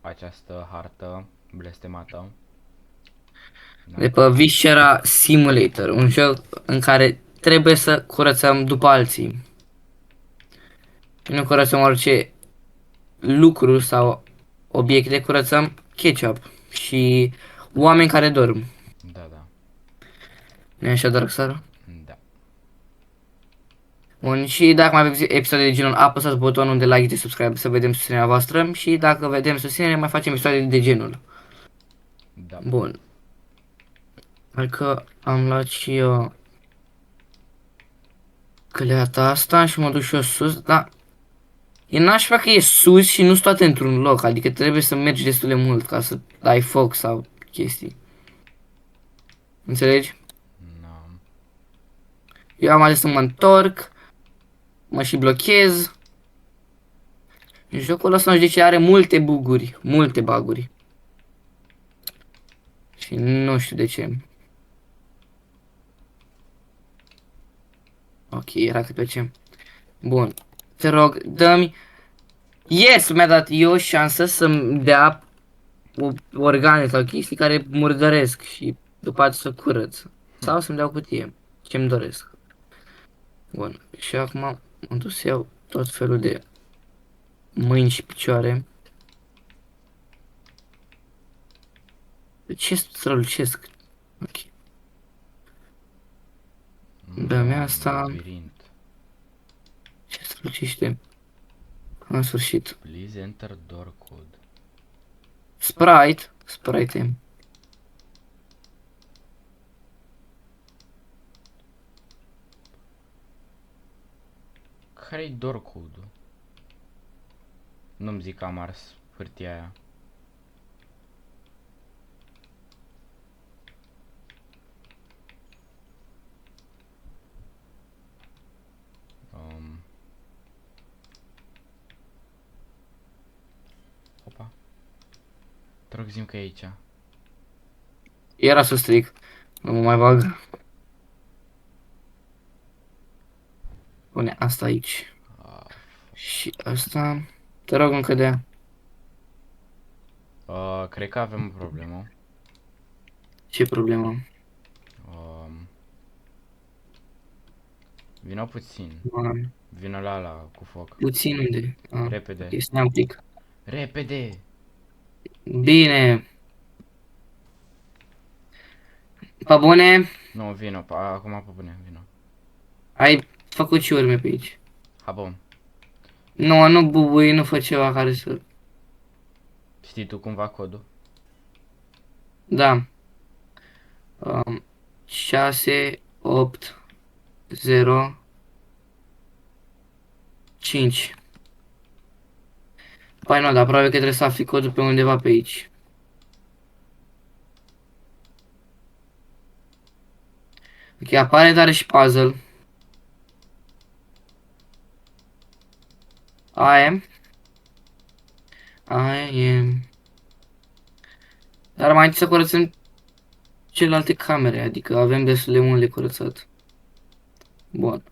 această hartă blestemată. Da. De pe Viscera Simulator, un joc în care trebuie să curățăm după alții. Și nu curățăm orice lucru sau obiecte, curățăm ketchup și oameni care dorm. Da, da, Nu e așa, Darkstar? da. Bun, și dacă mai aveți episoade de genul, apăsați butonul de like, de subscribe să vedem susținerea voastră și dacă vedem susținere, mai facem episoade de genul. Da. Bun, hai că am luat și eu căleata asta și mă duc și eu sus, dar e nașpa că e sus și nu sunt toate într-un loc, adică trebuie să mergi destul de mult ca să dai foc sau chestii. Înțelegi? No. Eu am ales să mă întorc, mă și blochez. Jocul ăsta nu știu de ce are multe buguri. Și nu știu de ce. Ok, era cât pe ce. Bun. Te rog, dă-mi... Yes, mi-a dat eu șansă să-mi dea organe sau chestii care murdăresc și după aceea să curăț. Sau să-mi dea o cutie. Ce-mi doresc. Bun. Și acum am dus să iau tot felul de mâini și picioare. De ce strălucesc? Ok. Dă-mi asta. Labirint. Ce strălucește? În sfârșit. Please enter door code. Sprite. Sprite. Care-i door code-ul? Nu-mi zic că am ars hârtia aia. Um. Opa. Te rog, zi-mi că e aici. Era să stric. Nu mă mai bag. Pune asta aici. Ah, Și asta. Te rog încă de. cred că avem o problemă. Ce problemă? Um, Vino puțin. Man. Vino la ala cu foc. Puțin unde? Ah, Repede. ok, stai un pic. Repede! Bine. Pa bune. Nu, vino. Acum pe bune, vino. Ai făcut și urme pe aici. Habom. Nu, nu bubui, nu fă ceva care să... Știi tu cumva codul? Da. 6, 8, 0, 5. Păi nu, dar probabil că trebuie să afli codul pe undeva pe aici. Ok, apare dar și puzzle. I am. I am. Dar mai întâi să curățăm celelalte camere, adică avem destul de mult de curățat. Bun.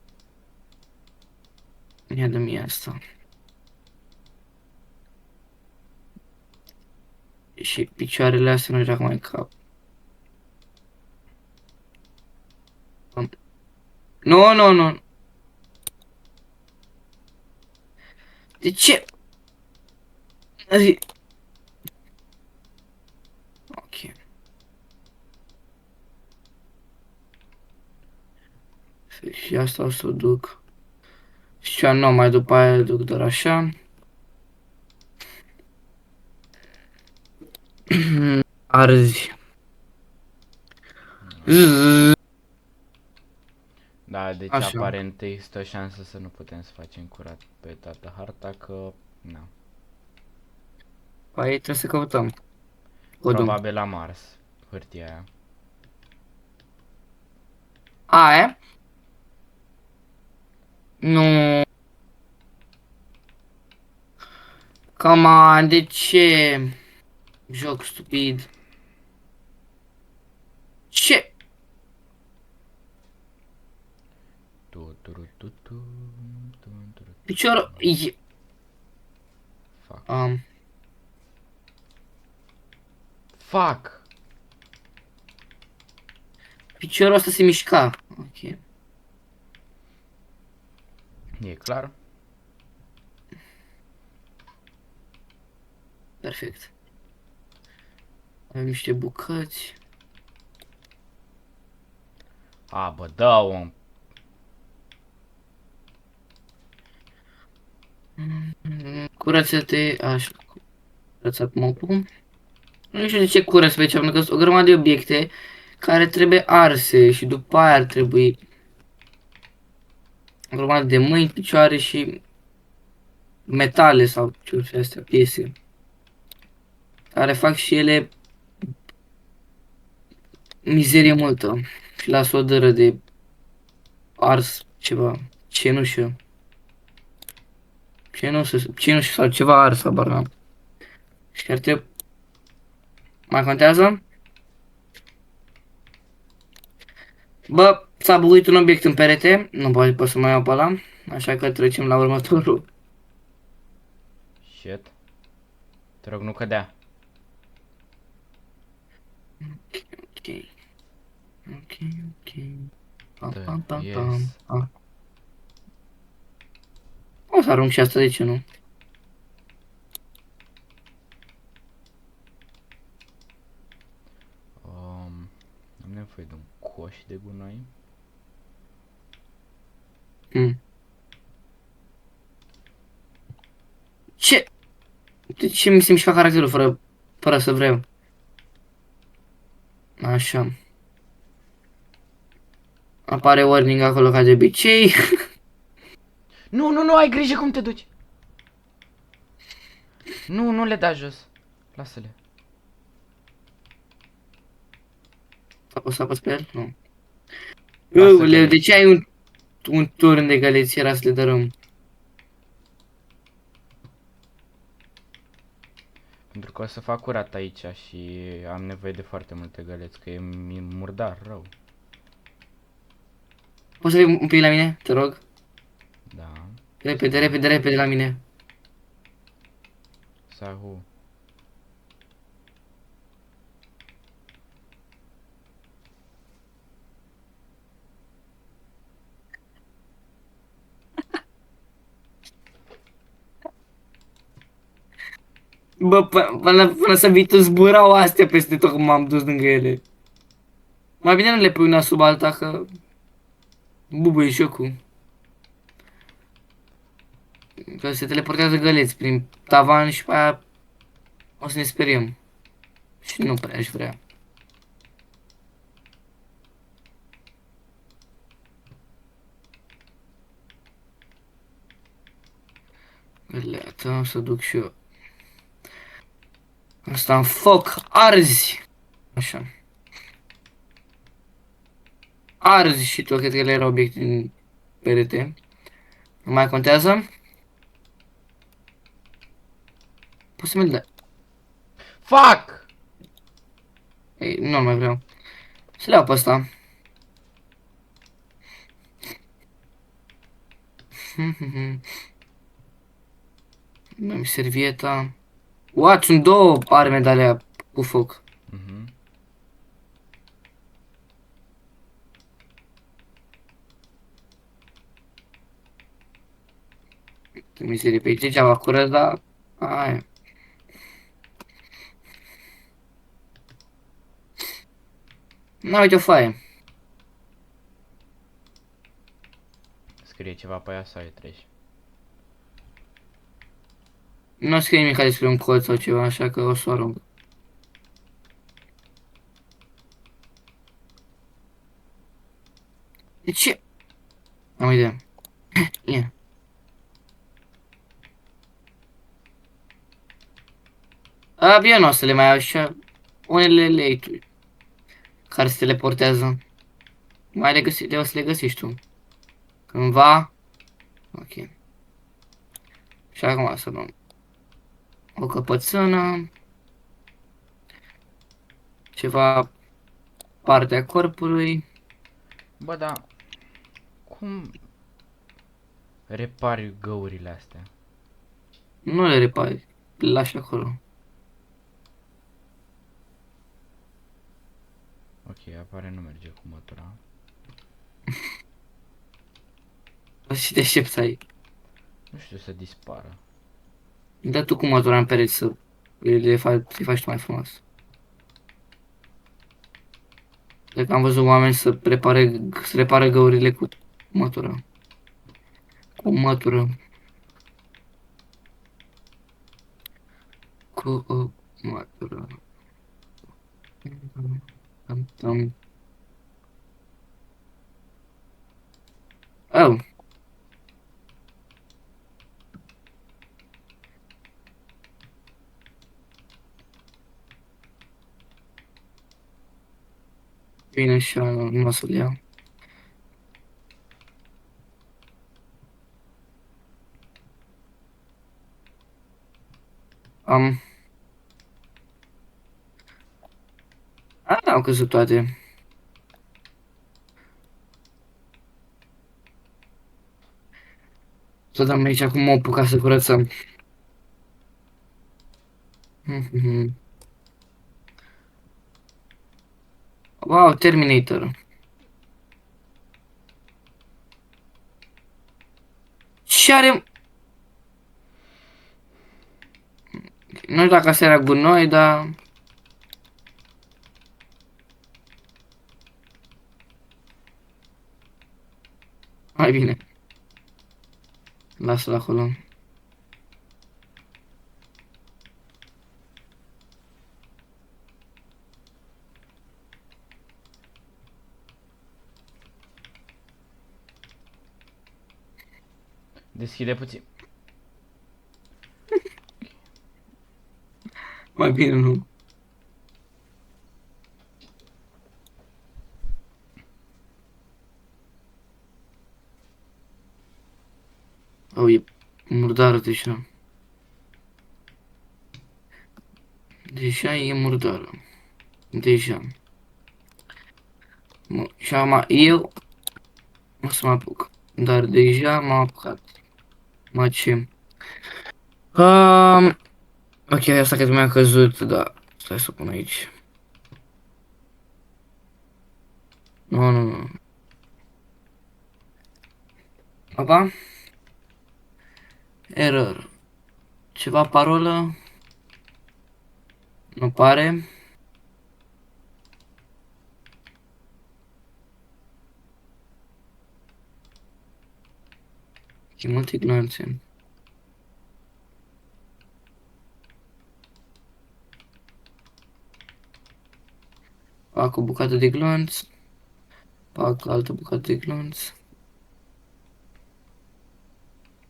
Ia dă mie asta. Și picioarele astea nu știu dacă mai cap. Nu, nu, nu. De ce? Ok. Și asta o să o duc. Și cea nouă mai după aia duc doar așa. Arzi. Da, deci Așa. aparent există o șansă să nu putem să facem curat pe toată harta, că... Na. Păi trebuie să căutăm codul. Probabil la Mars, hârtia aia. Aia? Nu. Come on, de ce? Joc stupid. Ce? Tu, tu, tu, tu, tu, tu, tu, tu. Picior... Fuck. Fuck! Piciorul ăsta se mișca. Ok. E clar? Perfect. Avem niște bucăți. A, bă, dă-o. Curăță-te, așa. Curăță mopul. Nu știu de ce curăț pe aici, pentru că sunt o grămadă de obiecte care trebuie arse și după aia ar trebui o grămadă de mâini, picioare și metale sau ce știu astea, piese. Care fac și ele mizerie multă și lasă o dără de ars ceva, cenușă. Cenușă sau ceva ars, habar n-am. Și ar trebui... Mai contează? Bă, s-a buguit un obiect în perete, nu pot să mai iau pe ăla, așa că trecem la următorul. Shit. Te rog, nu cădea. Ok, ok, ok. Pam, Da, pam, pam, yes. pam. Ah. O să arunc și asta, de ce nu? Am nevoie de un coș de gunoi. Hmm. Ce? De ce mi se mișca caracterul fără să vreau? Așa. Apare warning acolo ca de obicei. Nu, nu, nu, ai grijă cum te duci. Nu, nu le da jos. Lasă-le. Să apăs pe el? Nu. Lasă Leu, de găleți. ce ai un turn de găleți? Era să le dărâm. Pentru că o să fac curat aici și am nevoie de foarte multe găleți, că e murdar rău. Poți să vii un pic la mine, te rog? Da. Repede, repede, repede la mine. Sahu. Bă, până să vii tu zburau astea peste tot cum m-am dus lângă ele. Mai bine nu le pui una sub alta, că bubuie jocul. Că se teleportează găleți prin tavan și pe aia o să ne speriem. Și nu prea aș vrea. Găleată, o să duc și eu. Asta în foc, arzi! Așa. Arzi și tu, cred că ele erau obiecte din perete. Nu mai contează? Poți să mi-l dai. Fuck! Ei, nu mai vreau. Să le iau pe ăsta. Mi servieta. What? Sunt două arme de alea cu foc. Mhm. Mizerie pe aici, degeaba curăț, dar... Aia. Na, uite o foaie. Scrie ceva pe aia sau e treci? Nu scrie nimic despre un cod sau ceva, așa că o să o arunc. De ce? Am o idee. Ia. Abia nu o să le mai iau așa. Unele le iei tu. Care se teleportează. Mai o să le găsești tu. Cândva. Ok. Și acum să luăm o căpățână. Ceva partea corpului. Bă, da. Cum repari găurile astea? Nu le repari. Le lași acolo. Ok, apare nu merge cu motora. Și deștept ai. Nu știu să dispară. Dă tu cu motora în pereți să le faci tu mai frumos. Cred că am văzut oameni să repare găurile cu motora. Cu mătură. Cu o mătură. Tam, tam. Oh, bine și nu o să-l iau. Am... Au căzut toate. Să dăm aici acum mopul ca să curățăm. Mhm. Wow, Terminator. Ce are... Nu știu dacă asta era gunoi, dar... Mai bine. Lasă-l acolo. Deschide puțin. Mai bine nu. Oh, e murdară deja. Deja e murdară. Deja. Și acum eu o să mă apuc. Dar deja m-am apucat. Mă ce? Ok, asta cred că mi-a căzut, da. Stai să o pun aici. Nu, nu, nu. Apa? Error. Ceva parolă? Nu pare. E mult ignoranțe. Fac o bucată de glonț. Fac altă bucată de glonț.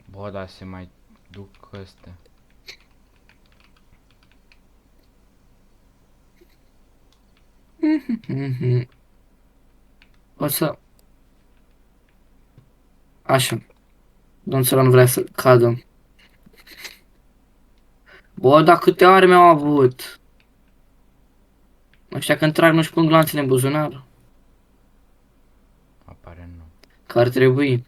Bă, dar se mai duc astea. Mhm. O să... Așa. Domnul ăla nu vrea să cadă. Bă, dar câte arme au avut? Ăștia când trag nu-și pun glanțele în buzunar. Apare nu. Că ar trebui.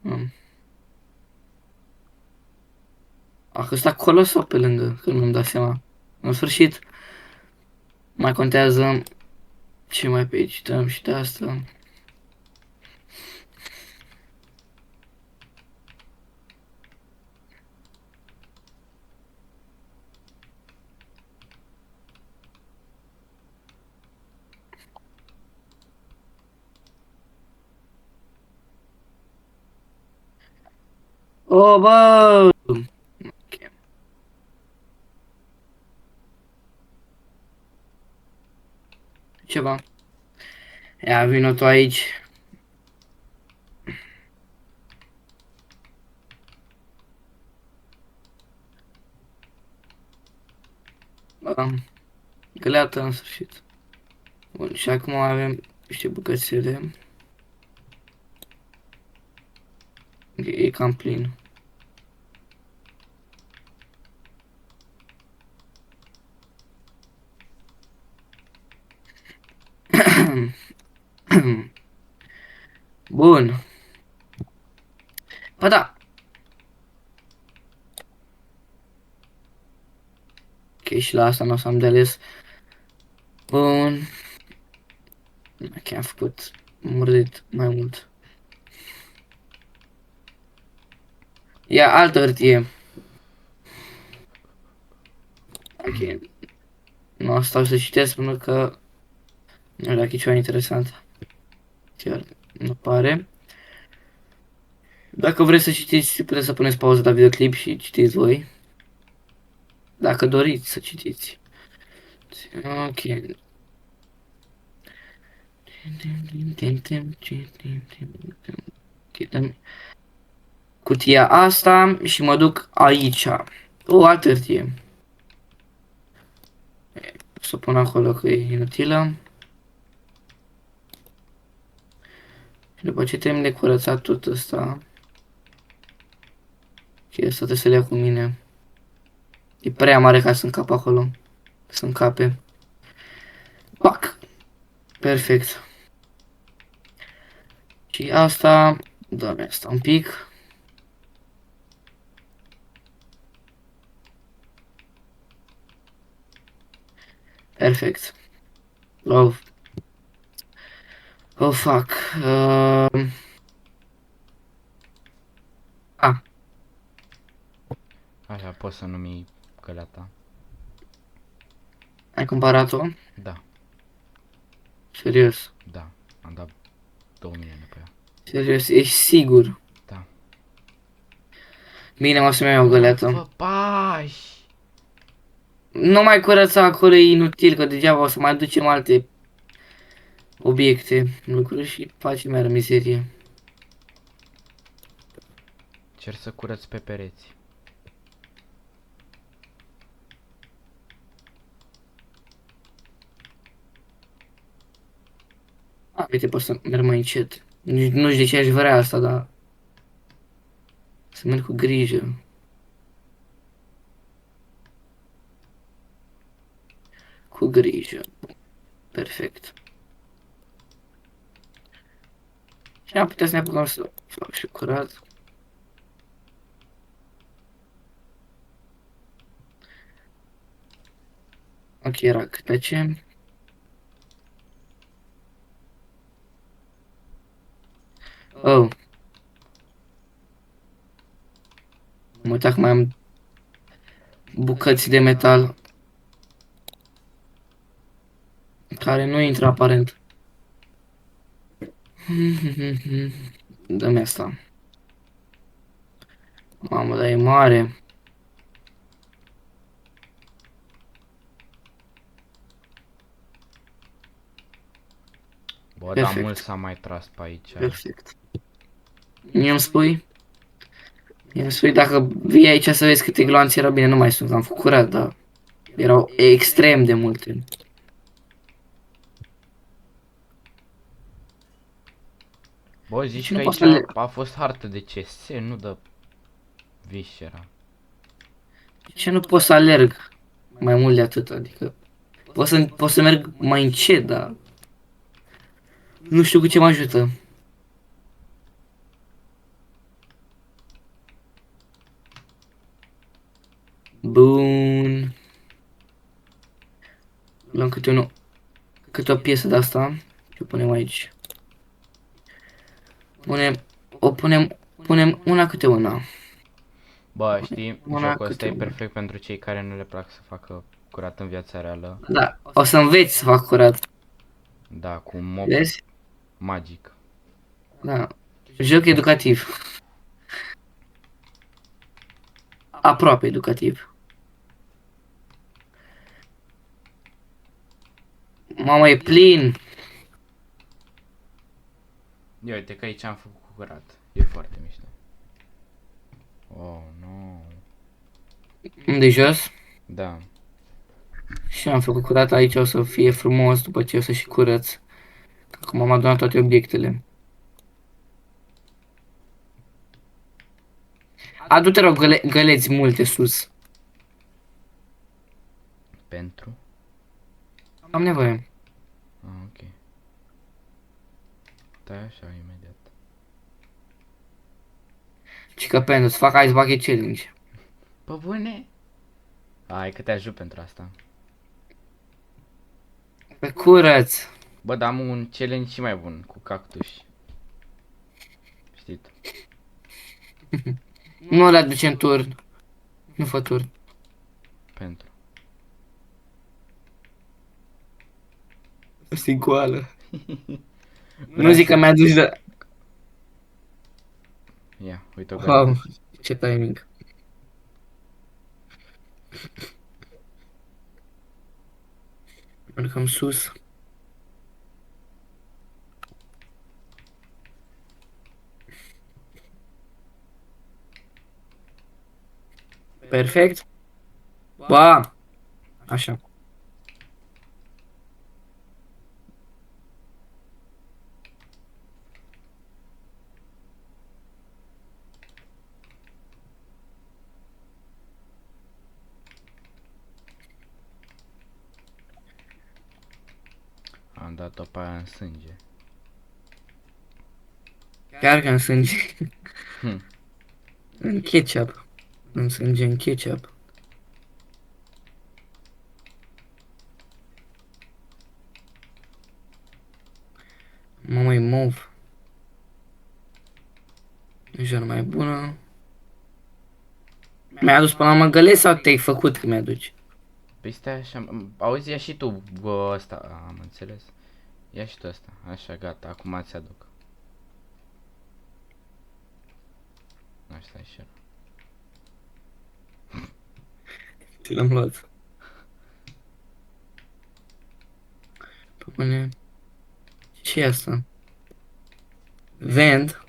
Mm. A că stă acolo sau pe lângă? Că nu-mi dau seama. În sfârșit, mai contează ce mai pe aici dăm și de asta. O, bă! Ok. Ceva. Ia, vino tu aici. Bă, găleată în sfârșit. Bun, și acum avem niște bucățele. E cam plin. Bun. Ba da. Ok, și la asta nu o să am de ales. Bun. Ok, am făcut murdit mai mult. Ia altă hârtie. Ok. Nu stau să citesc până că nu știu dacă e ceva interesant. Chiar nu pare. Dacă vreți să citiți, puteți să puneți pauză la videoclip și citiți voi. Dacă doriți să citiți. Ok. Închidem cutia asta și mă duc aici. O altă hârtie. O să pun acolo că e inutilă. Și după ce termin de curățat tot ăsta. Și asta trebuie să le ia cu mine. E prea mare ca să încap acolo. Să încape. Pac! Perfect. Și asta, doamne, asta un pic. Perfect. Oh, oh fuck. Ah, Așa, poți să numi căleata. ai cumpărat-o? Da, Serios. da. Am dat 2 milioane pe ea. Serios, ești sigur? Da. Bine, o să-mi iau o găleată. Fă pași! Nu mai curăța acolo, e inutil, că degeaba o să mai ducem alte obiecte, lucruri și facem iară mizerie. Cer să curăț pe pereți. Uite, pot să merg mai încet. Nu știu de ce aș vrea asta, dar... Să merg cu grijă. Cu grijă. Perfect. Și am putea să ne apucăm să fac și curat. Ok, era pe ce? Oh, am uitat că mai am bucăți de metal care nu intră aparent. Dă-mi asta. Mamă, dar e mare. Bă, dar Perfect. mult s-a mai tras pe aici. Perfect. Mie îmi spui? Mie îmi spui dacă vii aici să vezi câte gloanțe erau bine, nu mai sunt, am făcut curat, dar erau extrem de multe. Bă, zici Deci că nu pot aici să le... a fost hartă de CS, nu de viscera. Ce nu pot să alerg mai mult de atât, adică pot să merg mai încet, dar nu știu cu ce mă ajută. Bun. Luăm câte o piesă de asta și o punem aici. Punem una câte una. Bă, știi, Una jocul ăsta câte e una. perfect pentru cei care nu le plac să facă curat în viața reală. Da, o să înveți să fac curat. Da, cu un mob Vezi? magic. Da. Joc educativ. Aproape educativ. Mama, e plin. Ia uite că aici am făcut curat. E foarte mișto. Oh, nu. Unde jos? Da. Și am făcut curat aici, o să fie frumos după ce o să și curăț. Acum am adunat toate obiectele. Adu, te rog, găleți multe sus. Pentru? Am nevoie. Ah, ok. Stai așa imediat. Și că pentru să fac Ice Bucket Challenge. Pe bune? Hai că te ajut pentru asta. Pe curăț. Bă, dar am un challenge și mai bun, cu cactuși. Știi tu. Nu le aducem turn. Nu fă turn. Pentru. Asta e goală. Nu Vreau zic că să- mi-a dus de... Ia, uite o Wow, găleată. ce timing. Urcăm sus. Perfect. Ba! Așa. Am dat-o pe aia în sânge. Chiar că în sânge. Hm. În ketchup. În sânge, în ketchup. Mamă, e mov. Deja mai bună. Mi-a adus până la măgălesc sau te-ai făcut că mi-aduci? Păi stai așa, auzi, ia și tu bă, ăsta, am înțeles. Ia și tu ăsta, așa, gata, acum ți aduc. Așa, așa. Ți l-am luat. Pune. Ce e asta? Vend.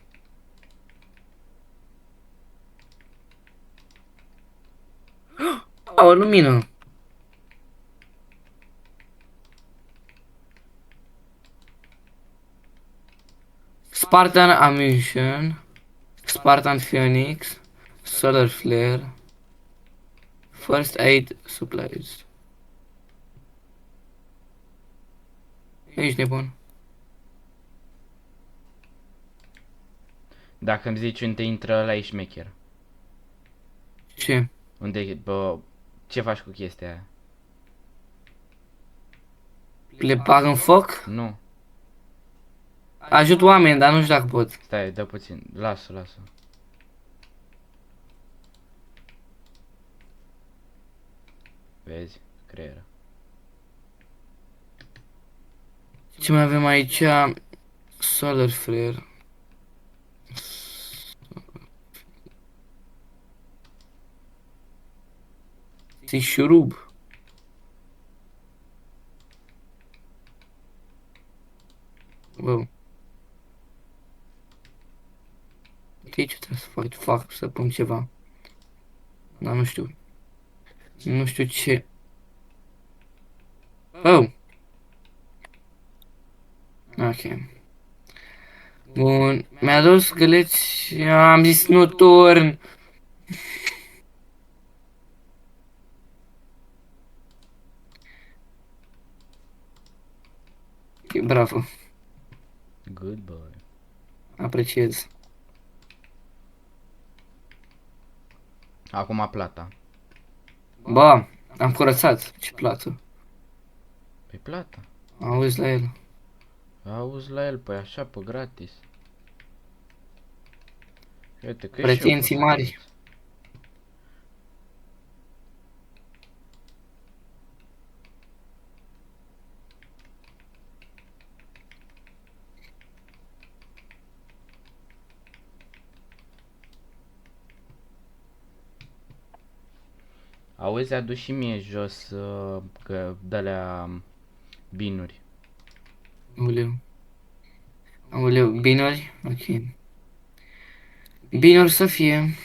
O lumină. Spartan Ammunition. Spartan Phoenix. Solar Flare. First Aid Supplies. Ești nebun. Dacă îmi zici unde intră ăla, e șmecher. Ce? Unde, bă, ce faci cu chestia aia? Le bag în foc? Nu, Ajut oameni, dar nu știu dacă pot. stai, dă puțin, lasă, lasă. Vezi, creieră. Ce mai avem aici? Solar Flare. Ți șurub. Bă. Știi ce trebuie să fac, să pun ceva. Dar nu știu. Nu știu ce. Oh. Ok. Bun. Mi-a dus scăleți. Am zis nu turn. Ok, bravo. Good boy. Apreciez. Acum plata. Ba, am curățat. Ce plată. Pe plata. Auzi la el. Auzi la el, păi așa, pe gratis. Uite că Pretenții și eu pot mari. să curăț. Auzi, adu și mie jos că de-alea binuri. Aoleu. Aoleu, binuri? Ok. Binuri să fie.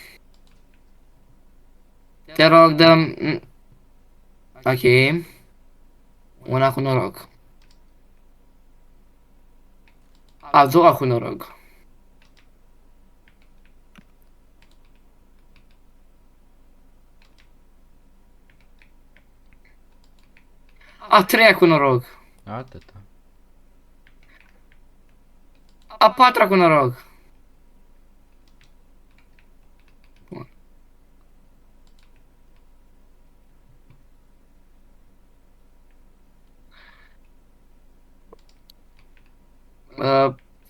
Te rog, dăm... Ok. Una cu noroc. A doua cu noroc. A treia cu noroc. Atâta. A patra cu noroc.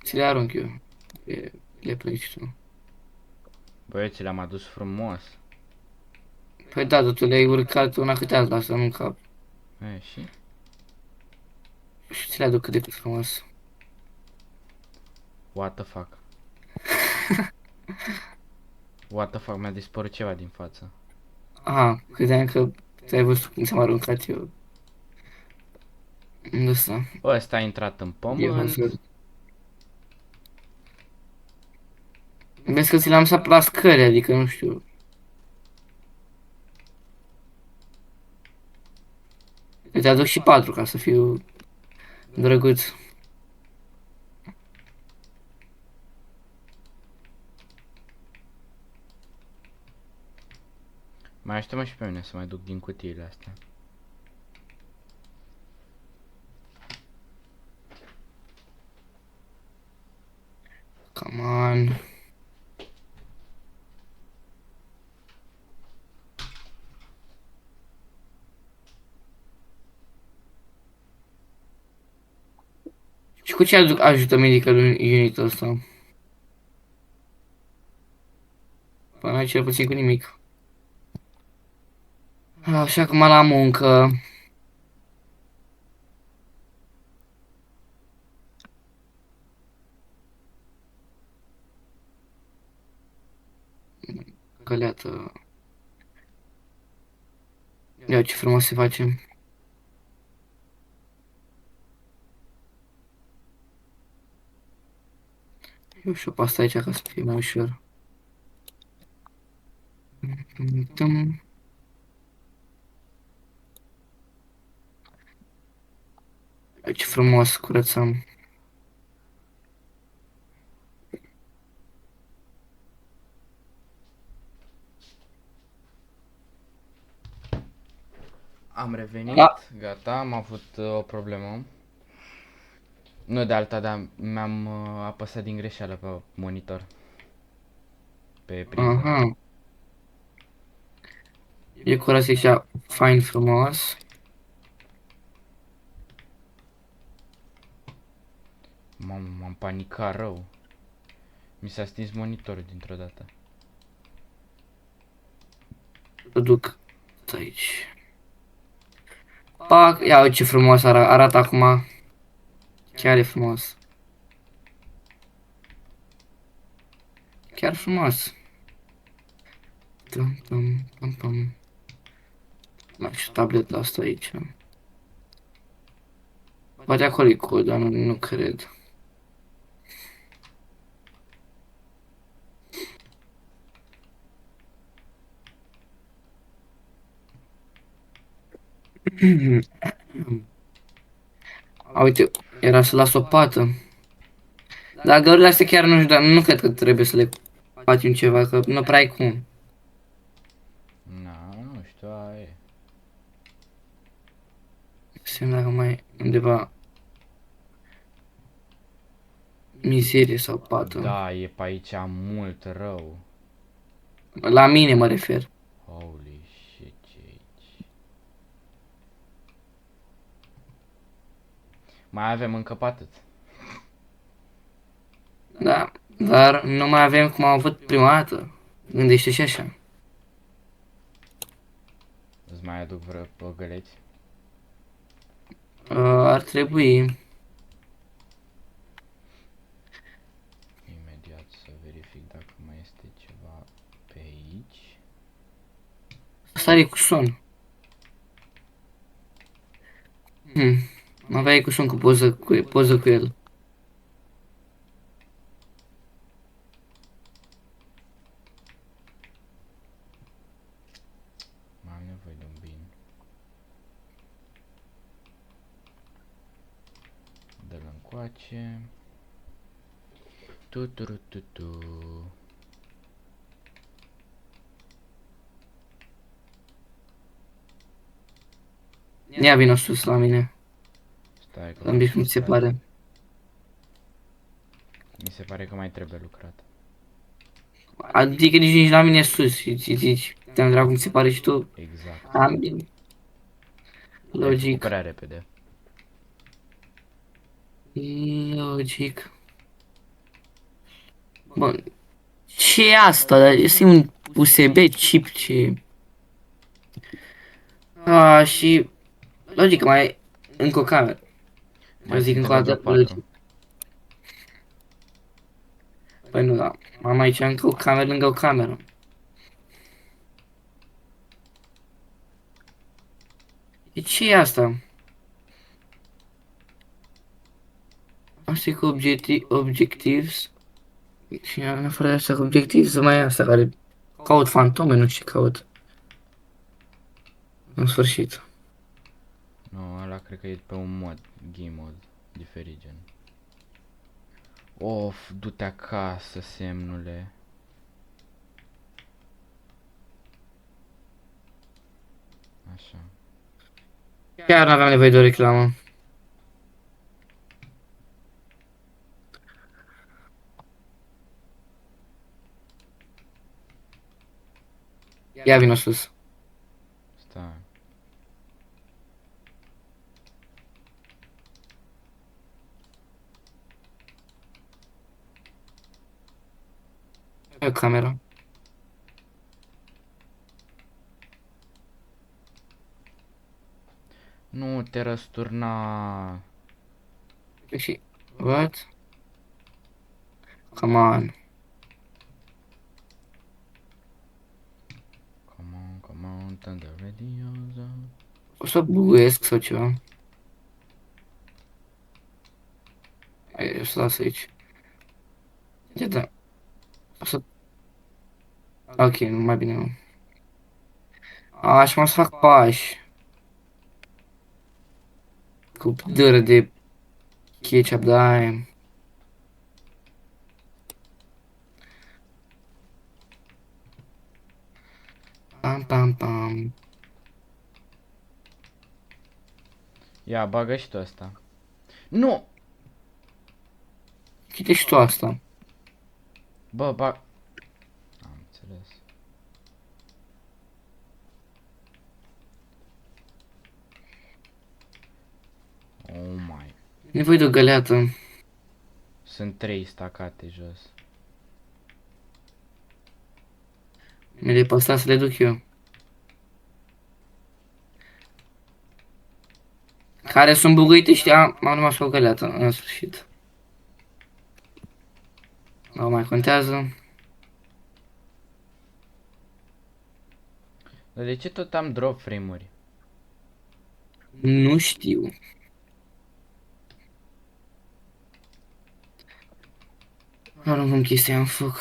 Ți le arunc eu. Le pleci tu. Băi, eu ți le-am adus frumos. Păi da, dar tu le-ai urcat una câte alta, asta nu în cap. E, și? Și ți le aduc cât de cât frumos. What the fuck? What the fuck, mi-a dispărut ceva din față. Aha, credeam că ți-ai văzut cum ți-am aruncat eu. Ăsta, Ăsta a intrat în dihozor. pământ. Vezi că ți l-am săpat la scări, adică nu știu. Eu te aduc și 4 ca să fiu drăguț. Mai aștept și pe mine să mai duc din cutiile astea. Come on. Și cu ce ajută medical unit-ul ăsta? Până aici cel puțin cu nimic. Așa că mă la muncă. Căleată. Ia ce frumos se face. Eu și-o pasta aici ca să fie mai ușor. Tum. Ia ce frumos curățăm. Am revenit, Da. gata, am avut o problemă. Nu de alta, dar mi-am apăsat din greșeală pe monitor. Pe priză. Aha. E curat aici fain frumos. M-am panicat rău. Mi s-a stins monitorul dintr-o dată. Îl duc aici. Pac, ia uite ce frumos arată acum. Chiar e frumos. Chiar frumos. Tum, tum, tum, tum. Mai și tableta asta aici. Poate acolo e cod, dar nu cred. A, uite, era să las o pată. Dar găurile astea chiar nu știu, dar nu cred că trebuie să le facem ceva, că nu prea ai cum. Na, nu știu, aia e. Semn dacă mai undeva mizerie sau pată. Da, e pe aici mult rău. La mine mă refer. Holy shit, ce e aici? Mai avem încă pe atât. Da, dar nu mai avem cum am avut prima dată. Gândește și așa. Îți mai aduc vreo păgăleți? Ar trebui. Imediat să verific dacă mai este ceva pe aici. Asta are cu son. Aveai cu son cu poză cu el. Mai am nevoie de un bin. Dă-l încoace. Tu. Ia vină sus la mine. Stai că Îmi cum ți se pare. mi se pare că mai trebuie lucrat. Adică nici la mine sus și zici, te-am drag cum ți se pare și tu. Exact. Am bine. Ai făcut Logic. prea repede. logic. Bun. Ce e asta? Este un USB chip ce... Și... Logic, mai e încă o cameră. Eu Mai zic sunt încă în o lângă dată, logic. 4. Păi nu, da. Am aici încă o cameră lângă o cameră. Ce e asta? Asta e cu objectives. Și în afară de asta cu objectives, mai e asta care caut fantome, nu știu ce caut. În sfârșit. Nu, ăla cred că e pe un mod, game mode, diferit gen. Of, du-te acasă, semnule. Așa. Chiar n-aveam nevoie de o reclamă. Ia vino sus. Stai. E o cameră. Nu te răsturna. Și... What? Come on. Come on, turn the radios on. O să buguiesc sau ceva. Hai, o să las aici. Ce da? O să... Ok, mai bine nu. Și mă să fac pași. Cu dără de ketchup, da. Pam, pam, pam. Ia, bagă și tu asta. Nu! Citești tu asta. Bă, bag... Am înțeles. Oh my. Nevoie de o găleată. Sunt 3 stacate jos. Mi-le păstra să le duc eu. Care sunt buguite și am rămas cu o găleată, în sfârșit. Nu mai contează. Dar de ce tot am drop frame-uri? Nu știu. Aruncăm chestia în foc.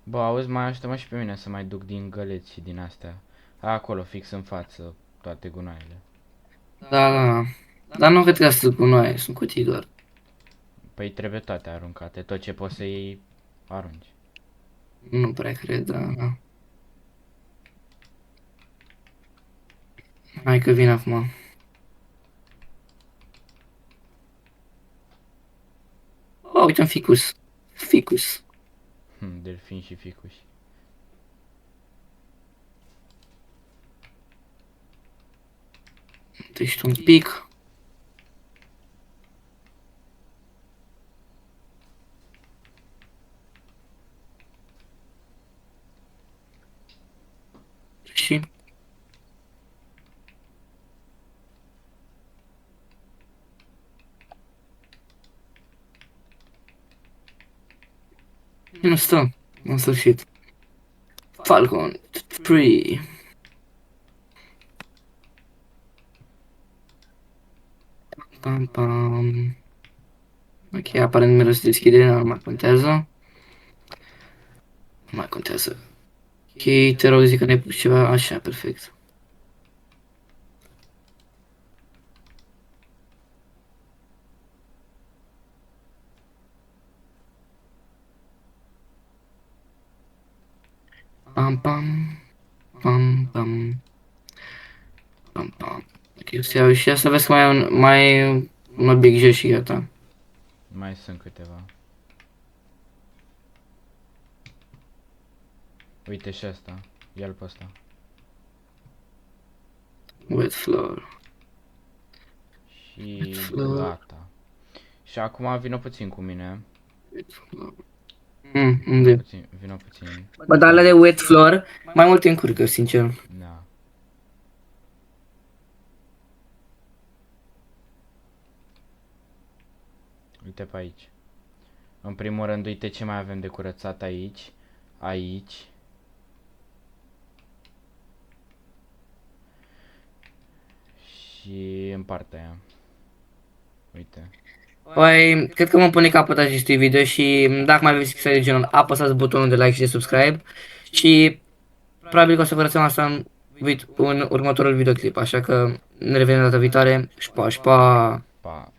Bă, auzi, mai ajută-mă și pe mine să mai duc din găleți și din astea. Acolo, fix în față, toate gunoaiele. Da, da. Dar nu cred că sunt cu noi, sunt cutii doar. Păi trebuie toate aruncate, tot ce poți să iei, arunci. Nu prea cred, da. Hai că vin acum. Oh, uite un ficus. Ficus. Delfin și ficuși. Deci un pic. Și... Nu stă. În sfârșit. Falcon 3. Pam, pam. Ok, aparent mereu se deschide, nu mai contează. Nu mai contează. Ok, te rog, zic că ne-ai pus ceva, așa, perfect. Pam, pam, pam, pam, pam, pam. Ok, o să iau și asta, vezi că mai un obiect jos și gata. Mai sunt câteva. Uite și asta. Ia-l pe ăsta. Wet floor. Și Flor. gata. Și acum vină puțin cu mine. Unde? Vină puțin. Bă, dar alea de wet floor, mai mult te încurcă, sincer. Da. Uite pe aici. În primul rând, uite ce mai avem de curățat aici. Aici. Și în partea aia. Uite. Păi, cred că mă pune capăt acestui video și dacă mai aveți episoade de genul, apăsați butonul de like și de subscribe și probabil că o să curățăm asta în următorul videoclip, așa că ne revedem data viitoare. Și pa, și pa! Pa.